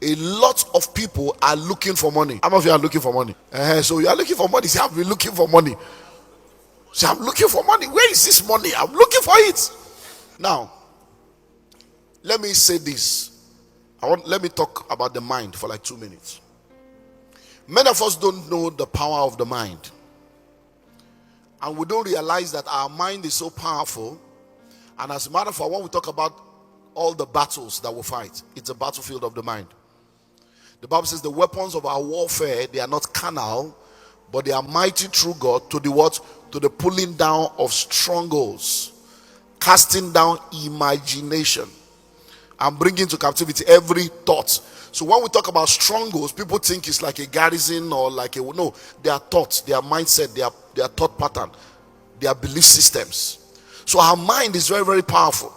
A lot of people are looking for money. How many of you are looking for money? So you are looking for money. Say, I've been looking for money. Say, I'm looking for money. Where is this money? I'm looking for it. Now, let me say this. Let me talk about the mind for like 2 minutes. Many of us don't know the power of the mind. And we don't realize that our mind is so powerful. And as a matter of fact, when we talk about all the battles that we fight, it's a battlefield of the mind. The Bible says the weapons of our warfare, they are not carnal, but they are mighty through God to the what? To the pulling down of strongholds, casting down imagination, and bringing to captivity every thought. So when we talk about strongholds, people think it's like a garrison or like no, they are thoughts, their mindset, their thought pattern, their belief systems. So our mind is very, very powerful.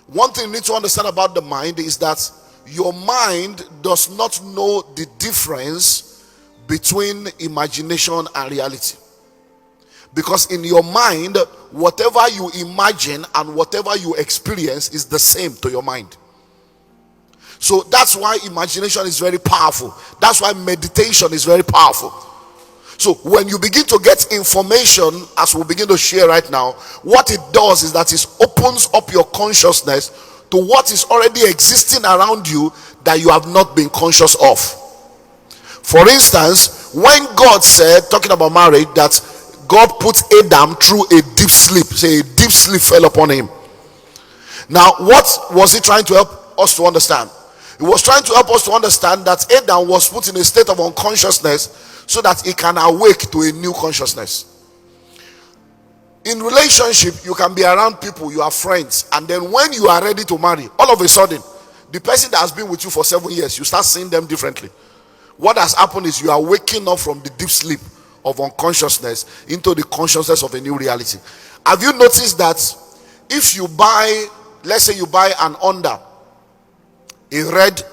One thing you need to understand about the mind is that your mind does not know the difference between imagination and reality. Because in your mind, whatever you imagine and whatever you experience is the same to your mind. So that's why imagination is very powerful. That's why meditation is very powerful. So when you begin to get information, as we'll begin to share right now, what it does is that it opens up your consciousness to what is already existing around you that you have not been conscious of. For instance, when God said, talking about marriage, that God put Adam through a deep sleep, say a deep sleep fell upon him. Now, what was he trying to help us to understand? He was trying to help us to understand that Adam was put in a state of unconsciousness so that he can awake to a new consciousness. In relationship, you can be around people, you are friends, and then when you are ready to marry, all of a sudden, the person that has been with you for 7 years, you start seeing them differently. What has happened is you are waking up from the deep sleep of unconsciousness into the consciousness of a new reality. Have you noticed that if you buy, let's say you buy an under, a red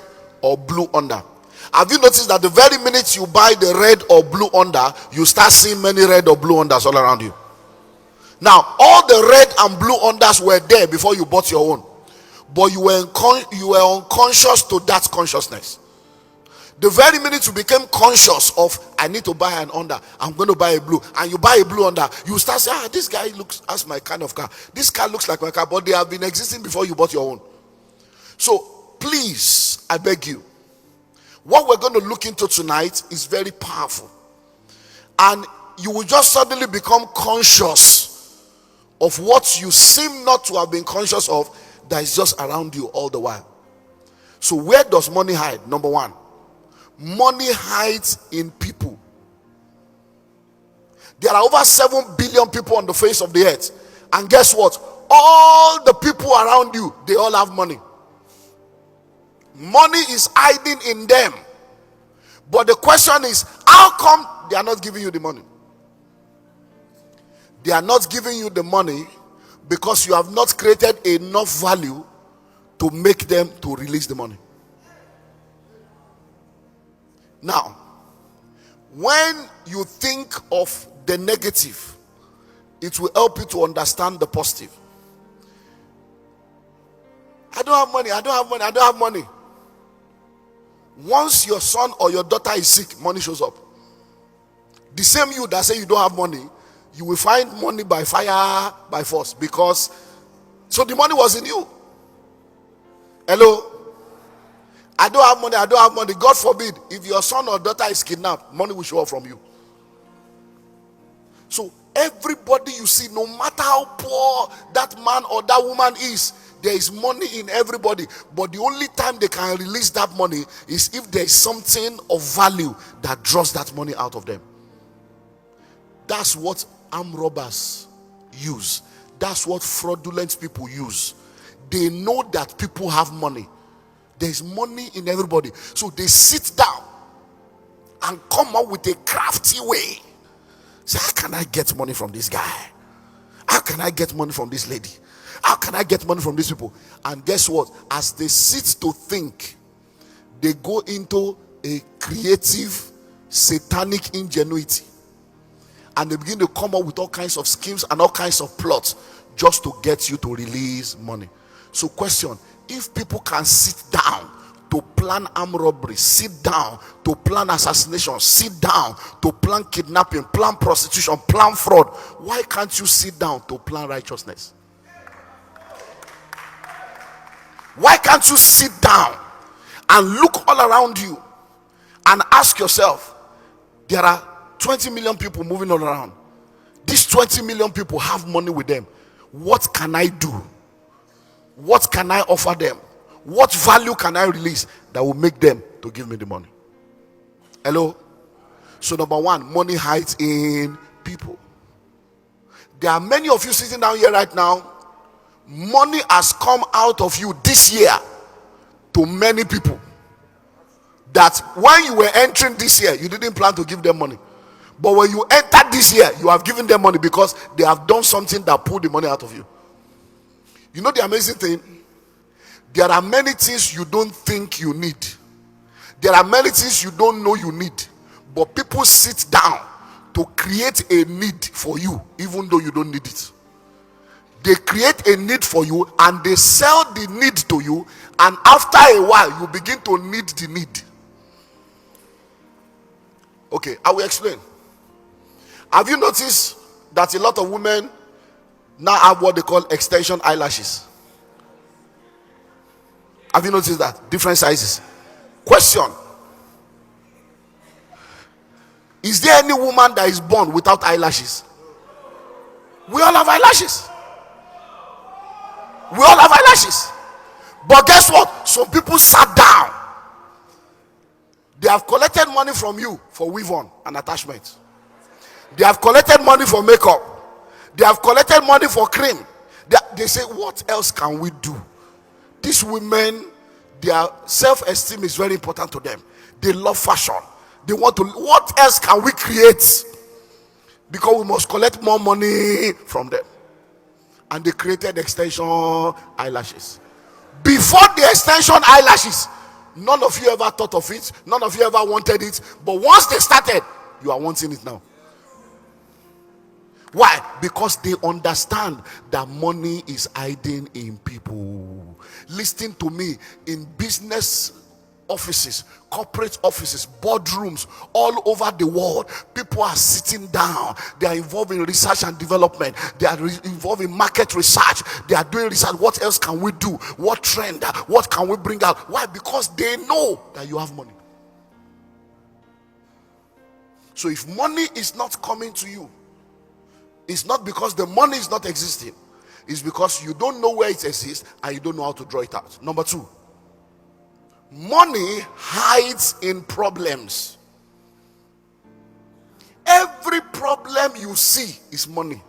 or blue under, have you noticed that the very minute you buy the red or blue under, you start seeing many red or blue unders all around you? Now, all the red and blue unders were there before you bought your own, but you were unconscious to that consciousness. The very minute you became conscious of, I need to buy an under, I'm going to buy a blue, and you buy a blue under, you start saying, this guy looks as my kind of car. This car looks like my car, but they have been existing before you bought your own. So, please, I beg you, what we're going to look into tonight is very powerful. And you will just suddenly become conscious of what you seem not to have been conscious of that is just around you all the while. So where does money hide? Number one, money hides in people. There are over 7 billion people on the face of the earth. And guess what? All the people around you, they all have money. Money is hiding in them. But the question is, how come they are not giving you the money? They are not giving you the money because you have not created enough value to make them to release the money. Now, when you think of the negative, it will help you to understand the positive. I don't have money, I don't have money, I don't have money. Once your son or your daughter is sick, money shows up. The same you that say you don't have money, you will find money by fire, by force, because so the money was in you. Hello? I don't have money, I don't have money. God forbid, if your son or daughter is kidnapped, money will show up from you. So everybody you see, no matter how poor that man or that woman is, there is money in everybody. But the only time they can release that money is if there is something of value that draws that money out of them. That's what armed robbers use. That's what fraudulent people use. They know that people have money. There's money in everybody. So they sit down and come up with a crafty way. Say, how can I get money from this guy? How can I get money from this lady? How can I get money from these people? And guess what? As they sit to think, they go into a creative, satanic ingenuity. And they begin to come up with all kinds of schemes and all kinds of plots just to get you to release money. So question, if people can sit down, to plan armed robbery, sit down to plan assassination, sit down to plan kidnapping, plan prostitution, plan fraud. Why can't you sit down to plan righteousness? Why can't you sit down and look all around you and ask yourself, there are 20 million people moving all around. These 20 million people have money with them. What can I do? What can I offer them? What value can I release that will make them to give me the money? Hello? So number one, money hides in people. There are many of you sitting down here right now. Money has come out of you this year to many people that when you were entering this year, you didn't plan to give them money. But when you entered this year, you have given them money because they have done something that pulled the money out of you. You know the amazing thing? There are many things you don't think you need. There are many things you don't know you need. But people sit down to create a need for you, even though you don't need it. They create a need for you and they sell the need to you, and after a while you begin to need the need. Okay, I will explain. Have you noticed that a lot of women now have what they call extension eyelashes? Have you noticed that? Different sizes. Question: is there any woman that is born without eyelashes? We all have eyelashes. We all have eyelashes. But guess what? Some people sat down. They have collected money from you for weave on and attachment. They have collected money for makeup. They have collected money for cream. They say, what else can we do? These women, their self-esteem is very important to them. They love fashion. They want to, what else can we create? Because we must collect more money from them. And they created extension eyelashes. Before the extension eyelashes, none of you ever thought of it. None of you ever wanted it. But once they started, you are wanting it now. Why? Because they understand that money is hiding in people. Listen to me. In business offices, corporate offices, boardrooms, all over the world, people are sitting down. They are involved in research and development. They are involved in market research. They are doing research. What else can we do? What trend? What can we bring out? Why? Because they know that you have money. So if money is not coming to you, it's not because the money is not existing. It's because you don't know where it exists and you don't know how to draw it out. Number two, money hides in problems. Every problem you see is money.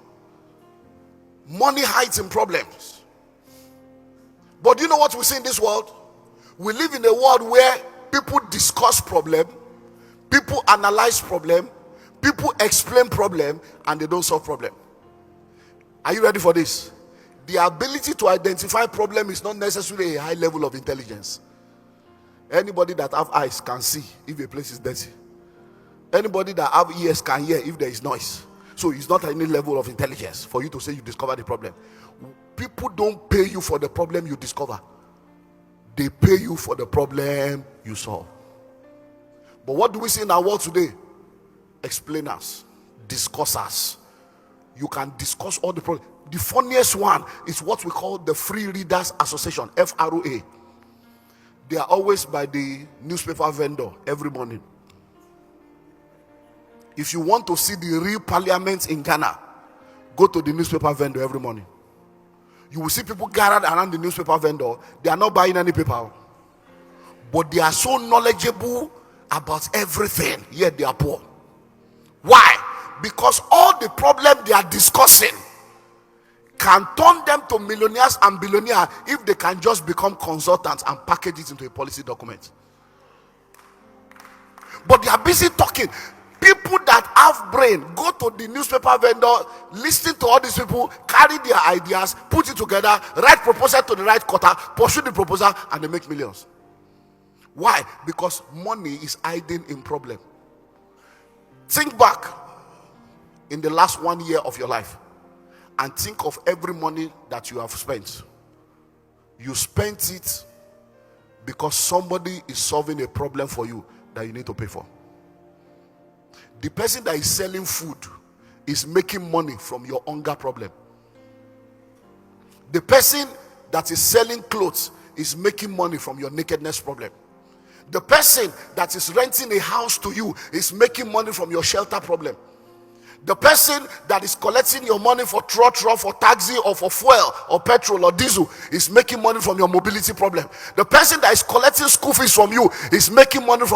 Money hides in problems. But do you know what we see in this world? We live in a world where people discuss problem, people analyze problem, people explain problem, and they don't solve problem. Are you ready for this? The ability to identify problem is not necessarily a high level of intelligence. Anybody that have eyes can see if a place is dirty. Anybody that have ears can hear if there is noise. So it's not any level of intelligence for you to say you discover the problem. People don't pay you for the problem you discover. They pay you for the problem you solve. But what do we see in our world today? Explainers, discussers. You can discuss all the problems. The funniest one is what we call the Free Readers Association, FROA. They are always by the newspaper vendor every morning. If you want to see the real parliament in Ghana, go to the newspaper vendor every morning. You will see people gathered around the newspaper vendor. They are not buying any paper, but they are so knowledgeable about everything, yet they are poor. Why? Because all the problem they are discussing can turn them to millionaires and billionaires if they can just become consultants and package it into a policy document. But they are busy talking. People that have brain go to the newspaper vendor, listen to all these people, carry their ideas, put it together, write proposal to the right quarter, pursue the proposal, and they make millions. Why? Because money is hiding in problem. Think back in the last 1 year of your life and think of every money that you have spent. You spent it Because somebody is solving a problem for you that you need to pay for. The person that is selling food is making money from your hunger problem. The person that is selling clothes is making money from your nakedness problem. The person that is renting a house to you is making money from your shelter problem. The person that is collecting your money for trotro, for taxi, or for fuel, or petrol, or diesel is making money from your mobility problem. The person that is collecting school fees from you is making money from